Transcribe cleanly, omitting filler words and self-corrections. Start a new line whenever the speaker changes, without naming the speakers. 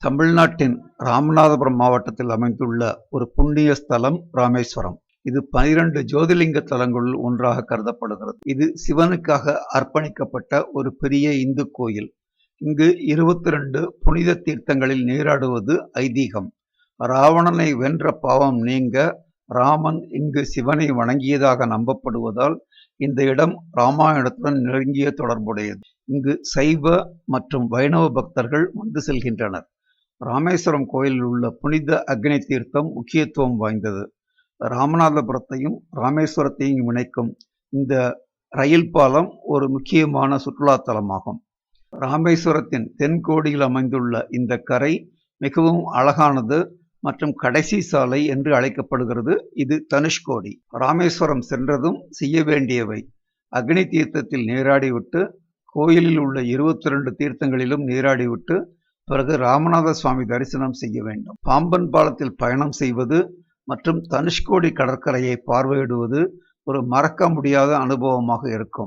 தமிழ்நாட்டின் ராமநாதபுரம் மாவட்டத்தில் அமைந்துள்ள ஒரு புண்ணிய ஸ்தலம் ராமேஸ்வரம். இது 12 ஜோதிர்லிங்க தலங்களுள் ஒன்றாக கருதப்படுகிறது. இது சிவனுக்காக அர்ப்பணிக்கப்பட்ட ஒரு பெரிய இந்து கோயில். இங்கு 22 புனித தீர்த்தங்களில் நீராடுவது ஐதீகம். ராவணனை வென்ற பாவம் நீங்க ராமன் இங்கு சிவனை வணங்கியதாக நம்பப்படுவதால் இந்த இடம் ராமாயணத்துடன் நெருங்கிய தொடர்புடையது. இங்கு சைவ மற்றும் வைணவ பக்தர்கள் வந்து செல்கின்றனர். ராமேஸ்வரம் கோயிலில் உள்ள புனித அக்னி தீர்த்தம் முக்கியத்துவம் வாய்ந்தது. ராமநாதபுரத்தையும் ராமேஸ்வரத்தையும் இணைக்கும் இந்த ரயில் பாலம் ஒரு முக்கியமான சுற்றுலாத்தலமாகும். ராமேஸ்வரத்தின் தென்கோடியில் அமைந்துள்ள இந்த கரை மிகவும் அழகானது மற்றும் கடைசி சாலை என்று அழைக்கப்படுகிறது. இது தனுஷ்கோடி. ராமேஸ்வரம் சென்றதும் செய்ய வேண்டியவை: அக்னி தீர்த்தத்தில் நீராடிவிட்டு கோயிலில் உள்ள 22 தீர்த்தங்களிலும் நீராடிவிட்டு பிறகு ராமநாத சுவாமி தரிசனம் செய்ய வேண்டும். பாம்பன் பாலத்தில் பயணம் செய்வது மற்றும் தனுஷ்கோடி கடற்கரையை பார்வையிடுவது ஒரு மறக்க முடியாத அனுபவமாக இருக்கும்.